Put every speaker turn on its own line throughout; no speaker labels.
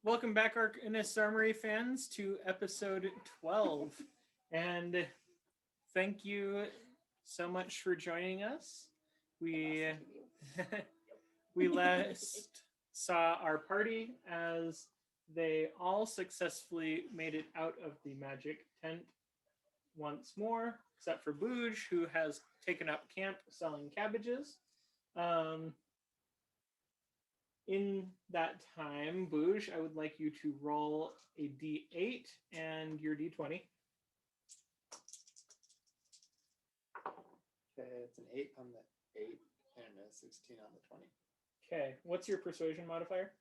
Welcome back, Arcanist Armory fans, to episode 12. And thank you so much for joining us. We we last saw our party as they all successfully made it out of the magic tent once more, except for Booj, who has taken up camp selling cabbages. In that time, Booj, I would like you to roll a d8 and your d20.
Okay, it's an 8 on the 8 and a 16 on the 20.
Okay, what's your persuasion modifier?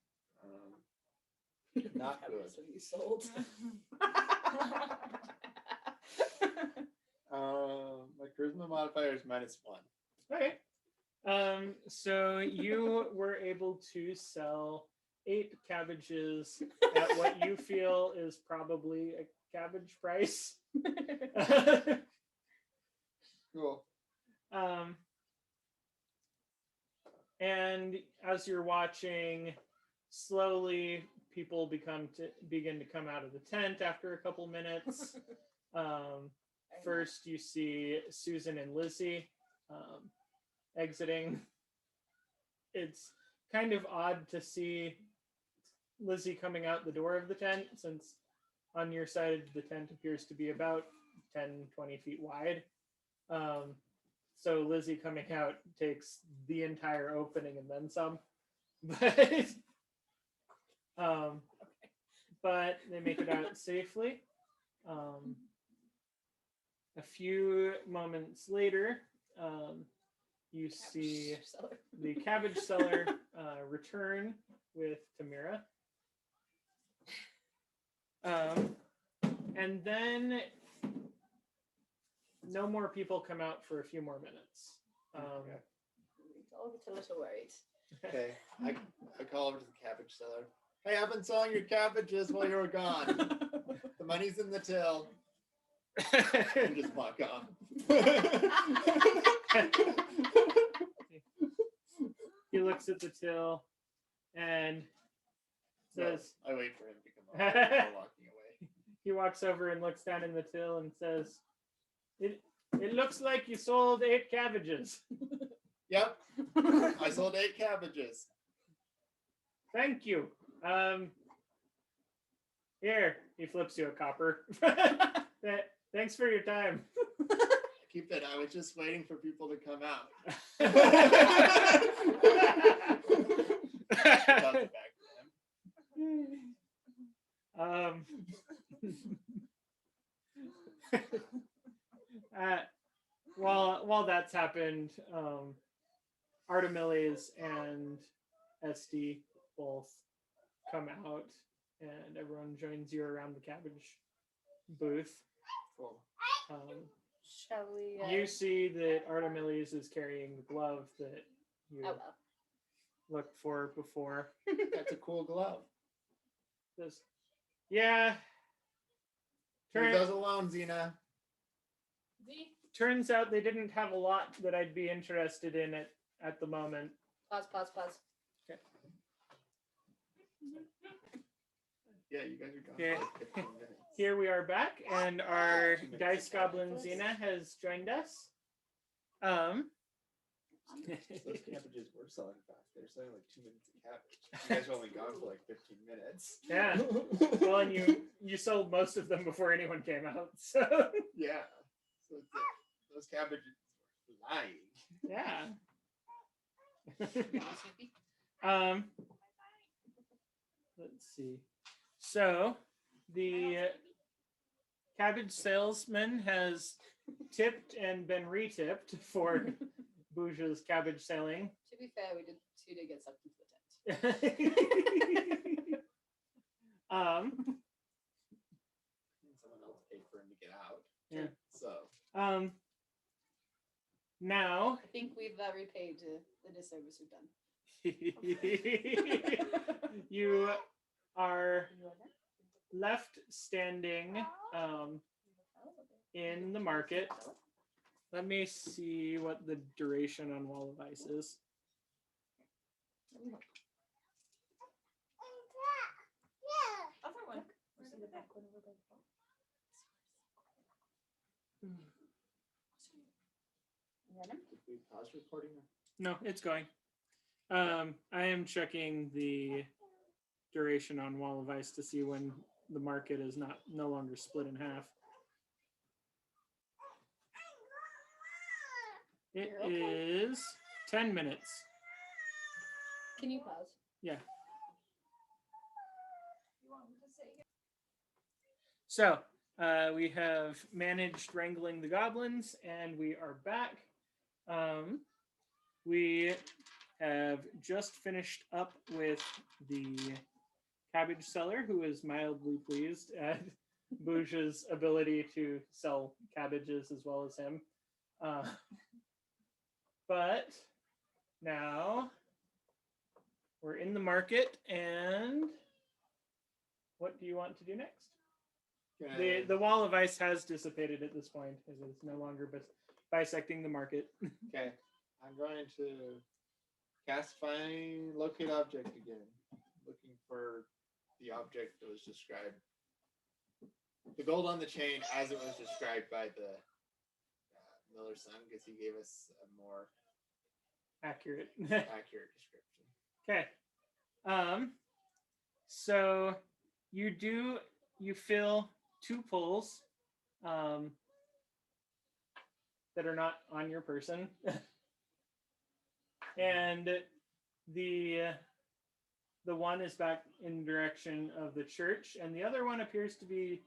Not good.
So you sold.
My charisma modifier is -1.
Okay. So you were able to sell 8 cabbages at what you feel is probably a cabbage price.
Cool.
And as you're watching, slowly people begin to come out of the tent after a couple minutes. First, you see Susan and Lizzie exiting. It's kind of odd to see Lizzie coming out the door of the tent, since on your side the tent appears to be about 10-20 feet wide. So Lizzie coming out takes the entire opening and then some. But they make it out safely. A few moments later, you see the cabbage seller return with Tamira. And then no more people come out for a few more minutes.
Okay.
All get a little worried.
Okay, I call over to the cabbage seller. Hey, I've been selling your cabbages while you were gone. The money's in the till. And just walk off.
He looks at the till and says,
I wait for him to come up before walking away.
He walks over and looks down in the till and says, It looks like you sold 8 cabbages.
Yep, I sold 8 cabbages.
Thank you. Here, he flips you a copper. Thanks for your time.
Keep it. I was just waiting for people to come out. Toss it back to him.
While that's happened, Artemiles and Esty both come out, and everyone joins you around the cabbage booth.
Cool.
Shall we?
You see that Artemiles is carrying the glove that you looked for before.
That's a cool glove.
Yeah.
Leave those alone, Xena.
Turns out they didn't have a lot that I'd be interested in at the moment.
Pause.
Okay.
Yeah, you guys are gone
Okay.
for like 15 minutes.
Here we are back, and our dice goblin Xena has joined us.
Those cabbages were selling fast. They're selling like 2 minutes a cabbage. You guys were only gone for like 15 minutes.
Yeah. Well, and you sold most of them before anyone came out. So
Yeah. So it's those cabbages were lying.
yeah. Let's see. So the cabbage salesman has tipped and been retipped for Booj's cabbage selling.
To be fair, we did get sucked into the tent.
Someone else paid for him to get out.
Yeah.
So.
Now
I think we've repaid the disservice we've done.
you are left standing in the market. Let me see what the duration on Wall of Ice is.
Did we pause recording?
No, it's going. I am checking the duration on Wall of Ice to see when the market is no longer split in half. It is 10 minutes.
Can you pause?
Yeah. So we have managed wrangling the goblins, and we are back. We have just finished up with the cabbage seller, who is mildly pleased at Booj's ability to sell cabbages as well as him. But now we're in the market, and what do you want to do next?
Okay.
The wall of ice has dissipated at this point, as it's no longer bisecting the market.
Okay. I'm going to cast find locate object again. Looking for the object that was described. The gold on the chain as it was described by the miller's son, because he gave us a more
Accurate.
accurate description.
Okay. So you fill 2 pulls that are not on your person. And the one is back in direction of the church, and the other one appears to be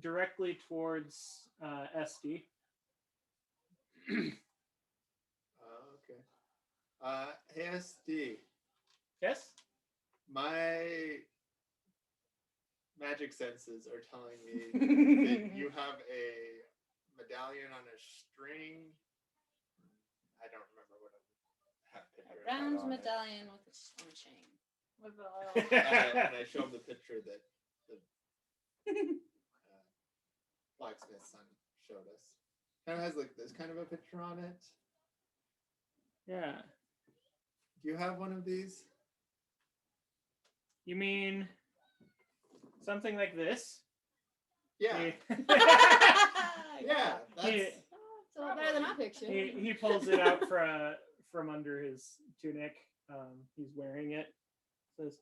directly towards Esty.
Okay. Hey SD,
Yes?
my magic senses are telling me that you have a medallion on a string. I don't remember what a picture
A round
on it.
medallion with on a chain.
With the oil.
And I show him the picture that the blacksmith son showed us. Kind of has like this kind of a picture on it.
Yeah.
Do you have one of these?
You mean something like this?
Yeah. Yeah. That's,
It's a lot better than our picture.
He pulls it out from under his tunic. He's wearing it. Says,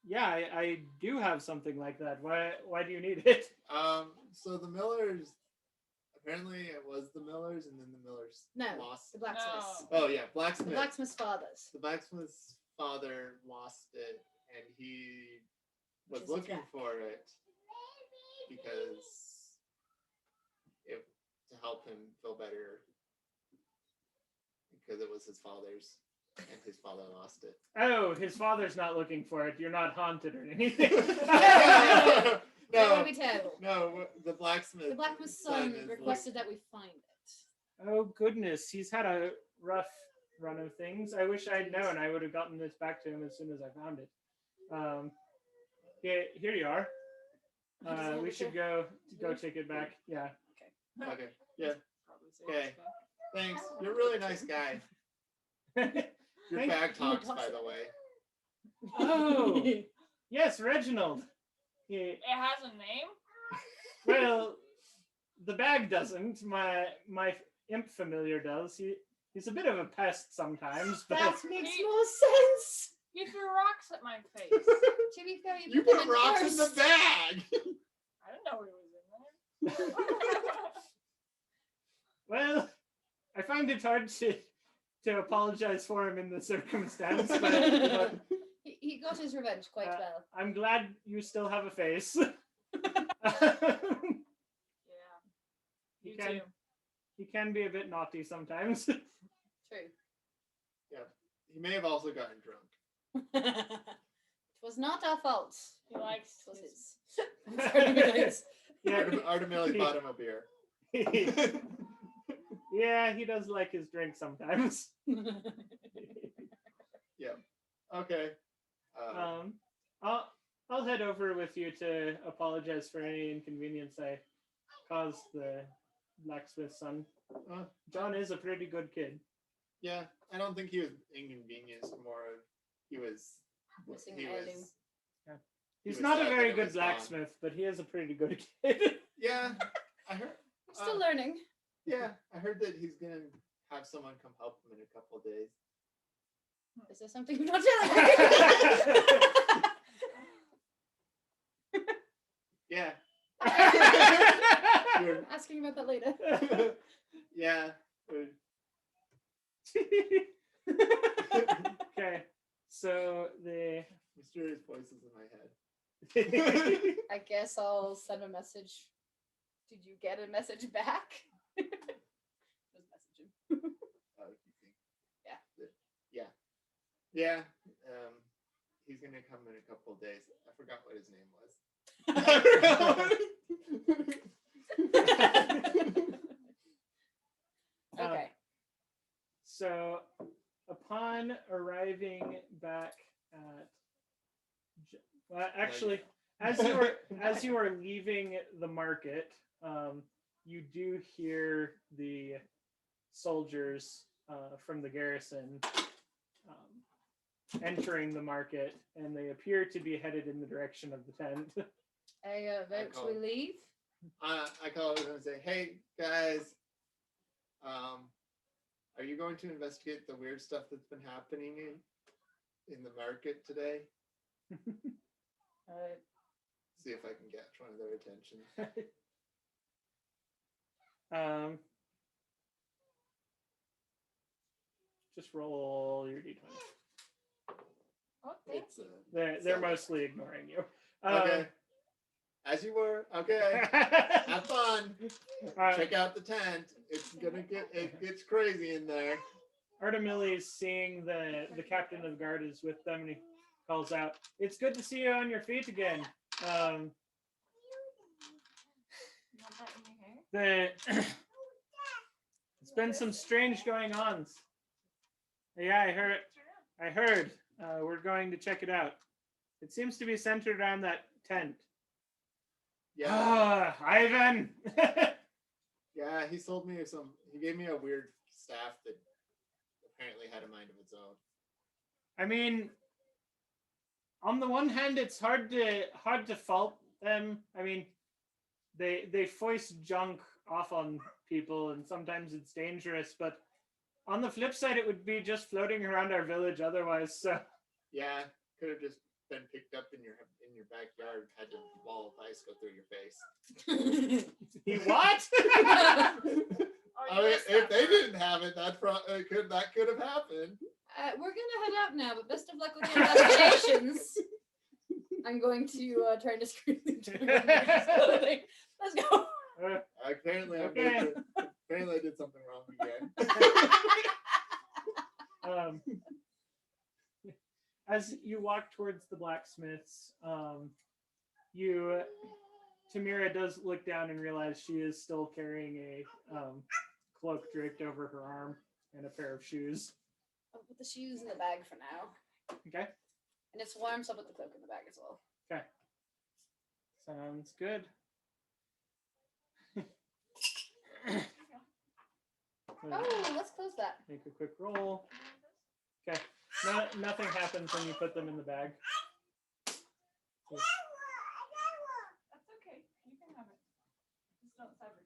yeah, I do have something like that. Why do you need it?
so the Millers, apparently it was the Millers, and then the Millers
No,
lost.
the blacksmiths.
Oh yeah,
The
blacksmith.
blacksmith's fathers.
The blacksmith's father lost it, and he was
Which is a
looking
jack.
for it because to help him feel better, because it was his father's, and his father lost it.
Oh, his father's not looking for it. You're not haunted or anything.
That
No,
would be terrible.
no, the blacksmith.
The blacksmith's son
is
requested that we find it.
Oh goodness, he's had a rough run of things. I wish I'd known. I would have gotten this back to him as soon as I found it. Here you are. We should go take it back. Yeah.
Okay. Yeah.
Probably
Okay.
safe.
Thanks. You're a really nice guy. Your
Thank-
bag talks, by the way.
Oh yes, Reginald.
It has a name?
Well, the bag doesn't. My imp familiar does. He's a bit of a pest sometimes, but
That makes more sense.
He threw rocks at my face.
To be fair,
You
put them
put rocks in the
first.
bag.
I didn't know he was in there.
well, I find it hard to apologize for him in the circumstance, but
He got his revenge quite well.
I'm glad you still have a face.
Yeah.
He
You
can
too.
he can be a bit naughty sometimes.
True.
He may have also gotten drunk.
It was not our fault.
He likes
It was
his-
his.
yeah,
Artemilli bought him a beer.
yeah, he does like his drink sometimes.
Okay.
I'll head over with you to apologize for any inconvenience I caused the blacksmith's son. John is a pretty good kid.
Yeah, I don't think he was inconvenienced. More, he was.
Missing
He
the
was.
heirloom.
He's
was
not a
sad that
very
it
good
was gone.
blacksmith, but he is a pretty good kid.
Yeah, I heard.
I'm still learning.
Yeah, I heard that he's gonna have someone come help him in a couple of days.
Is there something you're not telling me?
Yeah.
Asking about that later.
Yeah.
Okay, so the
Mysterious voices in my head.
I guess I'll send a message. Did you get a message back? Just message him.
Oh, you think?
Yeah.
Yeah. Yeah. He's gonna come in a couple of days. I forgot what his name was.
Okay.
So, upon arriving back at, well, actually, as you are leaving the market, you do hear the soldiers from the garrison entering the market, and they appear to be headed in the direction of the tent.
I vote
call-
we leave.
I call over and say, "Hey guys, are you going to investigate the weird stuff that's been happening in the market today? See if I can catch one of their attention."
Just roll your d20.
Oh, thank
It's
you.
They're mostly ignoring you.
okay. As you were. Okay. Have fun. Check out the tent. It gets crazy in there.
Artemili is seeing the captain of the guard is with them, and he calls out, "It's good to see you on your feet again."
You want that in your hair?
It's been some strange going on. Yeah, I heard. We're going to check it out. It seems to be centered around that tent.
Yeah.
Ivan.
Yeah, he sold me he gave me a weird staff that apparently had a mind of its own.
I mean, on the one hand, it's hard to fault them. I mean, they foist junk off on people, and sometimes it's dangerous. But on the flip side, it would be just floating around our village otherwise. So
Yeah, could have just been picked up in your backyard, had a wall of ice go through your face.
he what?
I mean, if they didn't have it, that could have happened.
We're gonna head out now, but best of luck with your investigations. I'm going to try and discreetly turn on his clothing. Let's go.
Apparently,
Okay.
I did something wrong again.
As you walk towards the blacksmiths, Tamira does look down and realize she is still carrying a cloak draped over her arm and a pair of shoes.
I'll put the shoes in the bag for now.
Okay,
And it's warm, so I'll put the cloak in the bag as well.
okay, sounds good.
Oh, let's close that.
Make a quick roll. Okay, nothing happens when you put them in the bag.
That's okay. You can have it. Just don't sever.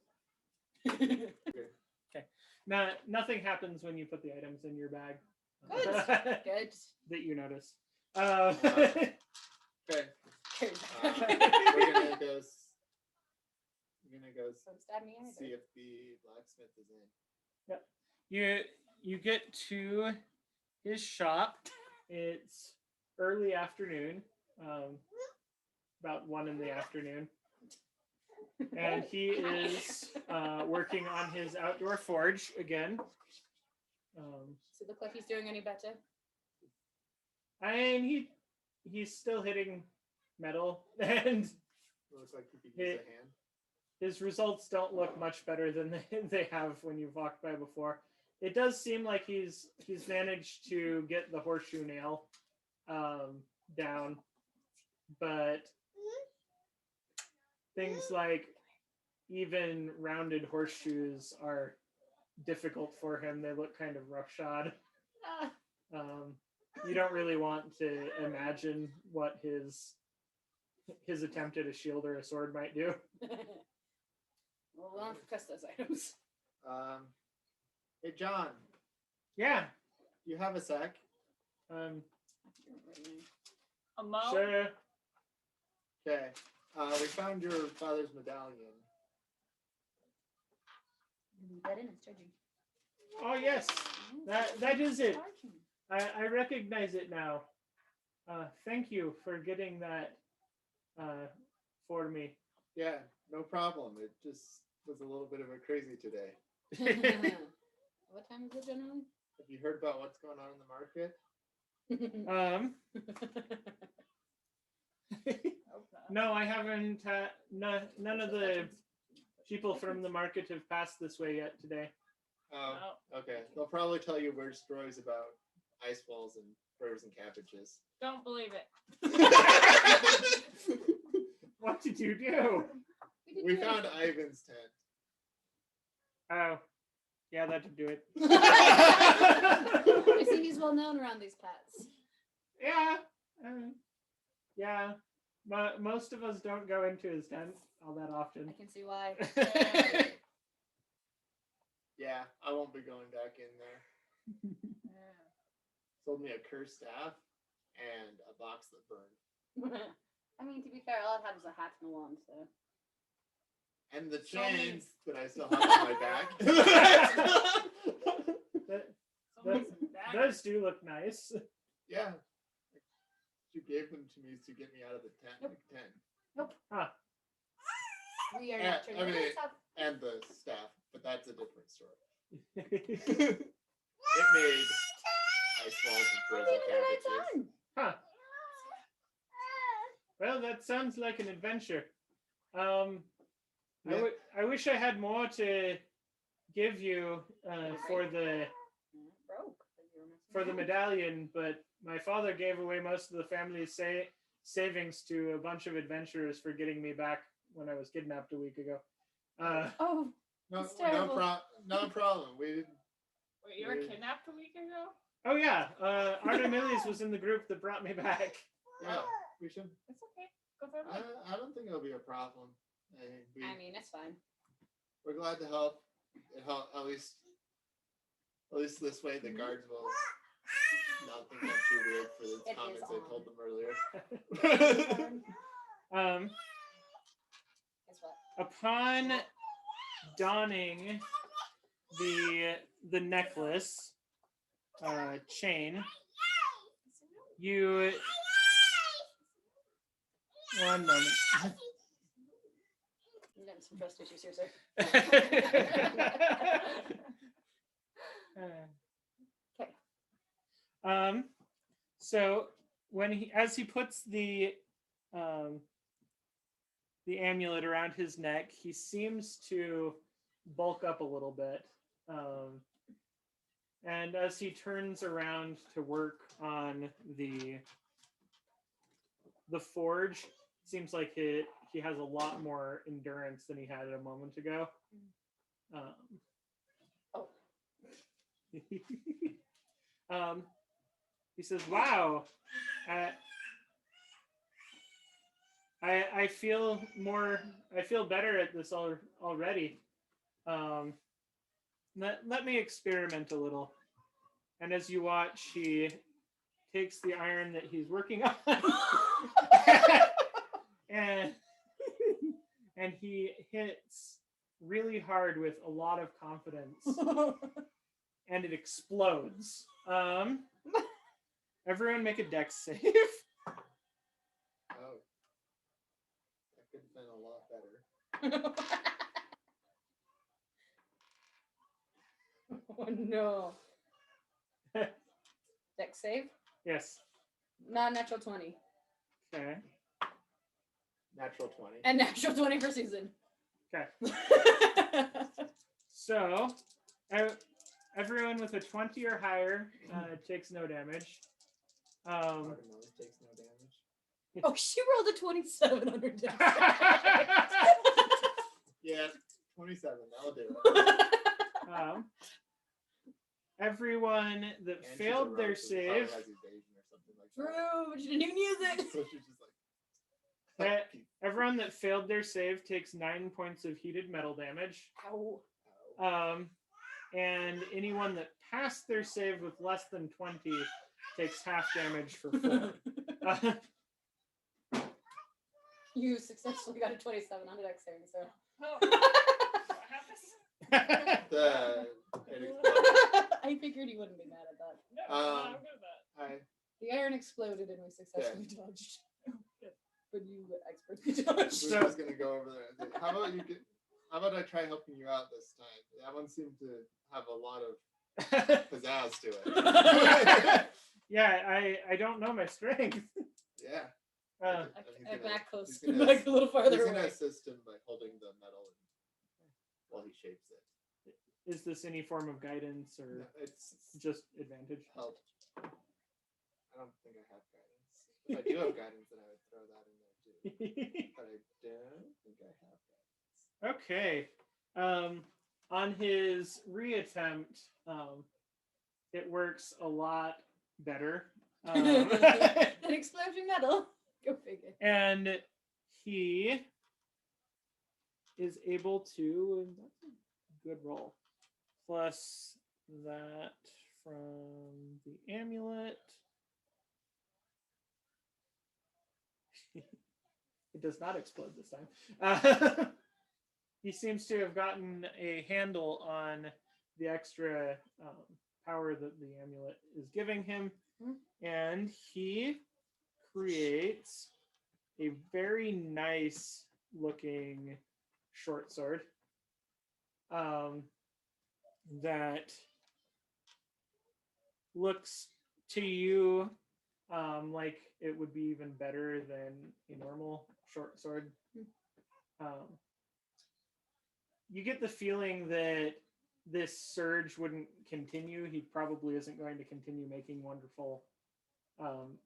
Now, nothing happens when you put the items in your bag.
Good. Good.
That you notice.
Okay.
Good.
We're gonna go.
Don't stab me either.
See if the blacksmith is in.
You get to his shop. It's early afternoon, about 1 in the afternoon, and he is working on his outdoor forge again.
Does it look like he's doing any better?
I mean, he's still hitting metal, and
Looks like he could use a hand.
his results don't look much better than they have when you've walked by before. It does seem like he's managed to get the horseshoe nail down, but things like even rounded horseshoes are difficult for him. They look kind of roughshod. You don't really want to imagine what his his attempt at a shield or a sword might do.
Well, we'll have to test those items.
Hey, John,
Yeah.
do you have a sec?
A mo?
Sure.
Okay. We found your father's medallion.
Leave that in. It's charging.
Oh yes, that is it. I recognize it now. Thank you for getting that for me.
Yeah, no problem. It just was a little bit of a crazy today.
What time is it generally?
Have you heard about what's going on in the market?
No, I haven't. None of the people from the market have passed this way yet today.
Oh, okay. They'll probably tell you weird stories about ice walls and burgers and cabbages.
Don't believe it.
What did you do?
We found Ivan's tent.
Oh, yeah, that would do it.
I see he's well known around these parts.
Yeah, yeah. Most of us don't go into his tent all that often.
I can see why.
Yeah, I won't be going back in there. Sold me a cursed staff and a box that burned.
I mean, to be fair, all I had was a hat and a wand, so.
And the
So many-
chains that I still have on my back.
Those do look nice.
Yeah. She gave them to me to get me out of the tent.
Nope.
Like 10.
We are
Yeah,
not turning
I mean-
this off.
And the staff, but that's a different story. It made ice walls and frozen cabbages.
Huh. Well, that sounds like an adventure.
Yeah.
I wish I had more to give you for the medallion, but my father gave away most of the family's savings to a bunch of adventurers for getting me back when I was kidnapped a week ago.
Oh,
No,
It's terrible.
no problem. We didn't.
Wait, you were kidnapped a week ago?
Oh yeah, Arcanist was in the group that brought me back.
Yeah, we should.
It's okay. Go for it.
I don't think it'll be a problem.
I mean, it's fine.
We're glad to help. It help at least this way the guards will not think I'm too weird for the
It
comments
is
I
on.
told them earlier.
Guess what?
Upon donning the necklace chain, you one moment.
I'm getting some trust issues here, sir.
So as he puts the amulet around his neck, he seems to bulk up a little bit. And as he turns around to work on the forge, it seems like he has a lot more endurance than he had a moment ago. He says, "Wow, I feel better at this already. Let me experiment a little." And as you watch, he takes the iron that he's working on and he hits really hard with a lot of confidence, and it explodes. Everyone make a dex save.
Oh, that could have been a lot better.
Oh no. Dex save?
Yes.
Not natural 20.
Okay.
Natural 20.
And natural 20 for Susan.
Okay. So, everyone with a 20 or higher takes no damage.
Arcanist takes no damage.
Oh, she rolled a 27 on her dex.
Yeah, 27. That'll do it.
Everyone that
And she's a
failed their
rogue, so she
save.
probably has evasion or something like that.
True, but she didn't even use it.
So she's just like,
Everyone that failed their save takes 9 points of heated metal damage.
Ow.
And anyone that passed their save with less than 20 takes half damage for 4.
You successfully got a 27 on the dex saving, so.
Oh, what happens?
It exploded.
I figured you wouldn't be mad at that.
No, I'm good at that.
Hi.
The iron exploded and we successfully dodged.
Good.
But you expertly dodged.
We're just gonna go over there. And say, how about I try helping you out this time? That one seemed to have a lot of pizzazz to it.
Yeah, I don't know my strength.
Yeah.
I back close,
he's gonna-
back a little farther
He's gonna
away.
assist him by holding the metal while he shapes it.
Is this any form of guidance or
No, it's
just advantage?
help. I don't think I have guidance. If I do have guidance, then I would throw that in there too. But I don't think I have guidance.
Okay. On his reattempt, it works a lot better.
An exploding metal. Go figure.
And he is able to, and that's a good roll, plus that from the amulet. It does not explode this time. He seems to have gotten a handle on the extra power that the amulet is giving him, and he creates a very nice looking short sword that looks to you like it would be even better than a normal short sword. You get the feeling that this surge wouldn't continue. He probably isn't going to continue making wonderful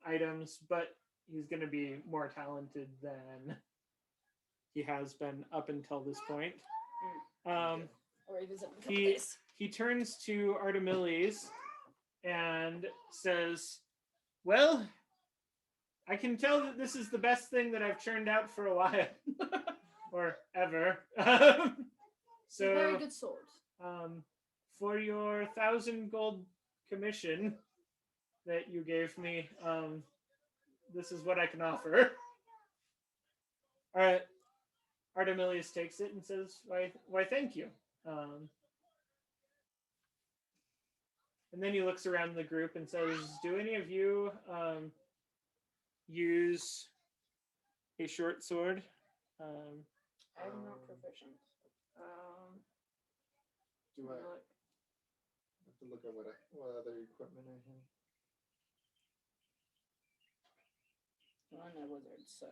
items, but he's going to be more talented than he has been up until this point.
Or revisit a couple days.
He turns to Artemiles and says, "Well, I can tell that this is the best thing that I've churned out for a while, or ever.
It's a very good sword.
For your 1,000 gold commission that you gave me, this is what I can offer." All right. Artemiles takes it and says, "Why, thank you." And then he looks around the group and says, "Do any of you use a short sword?"
I'm not proficient.
Do I have to look at what other equipment I have?
Well, I'm no wizard, so.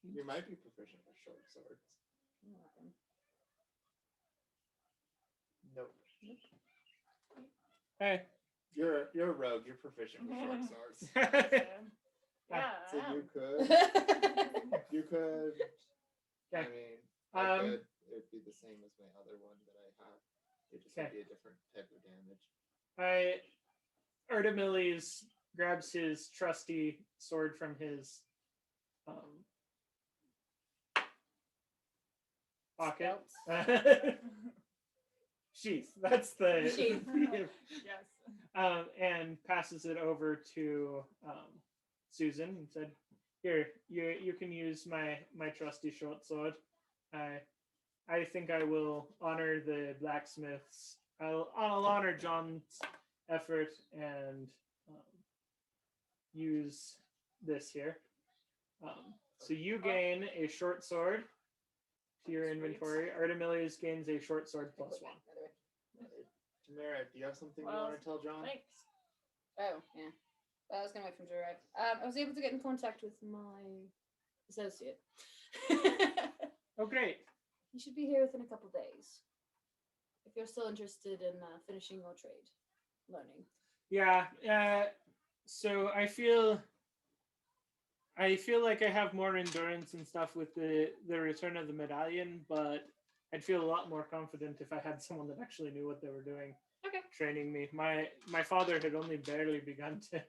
You might be proficient with short swords. Nope.
Hey.
You're a rogue. You're proficient with short swords.
Yeah.
So you could. You could. I
Okay.
mean, I could. It would be the same as my other one that I have. It just would be a different type of damage.
Artemiles grabs his trusty sword from his pocket. Sheath. That's the
Sheath.
Yes.
And passes it over to Susan and said, "Here, you can use my trusty short sword. I think I will honor the blacksmiths. I'll honor John's effort and use this here. So you gain a short sword to your inventory. Artemiles gains a short sword +1.
Tamara, do you have something you
Well,
want to tell John?
Thanks.
Oh, yeah. I was going to wait for him to arrive. I was able to get in contact with my associate.
Oh, great.
He should be here within a couple days. If you're still interested in finishing your trade, learning.
Yeah. So I feel like I have more endurance and stuff with the return of the medallion, but I'd feel a lot more confident if I had someone that actually knew what they were doing.
Okay.
Training me. My father had only barely begun to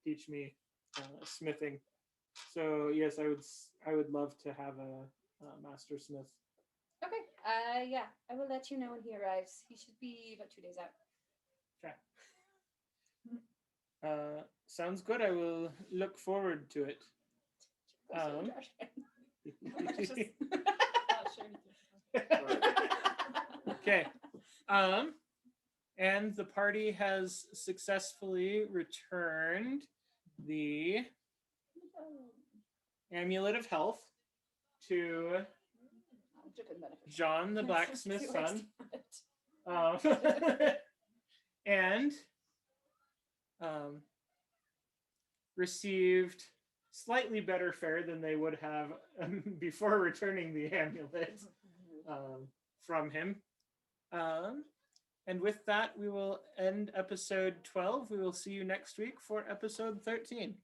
teach me smithing. So yes, I would love to have a master smith.
Okay. Yeah. I will let you know when he arrives. He should be about 2 days out.
Okay. Sounds good. I will look forward to it.
So Josh.
Not sure anything.
Okay. And the party has successfully returned the amulet of health to John the blacksmith's son. And received slightly better fare than they would have before returning the amulet from him. And with that, we will end episode 12. We will see you next week for episode 13.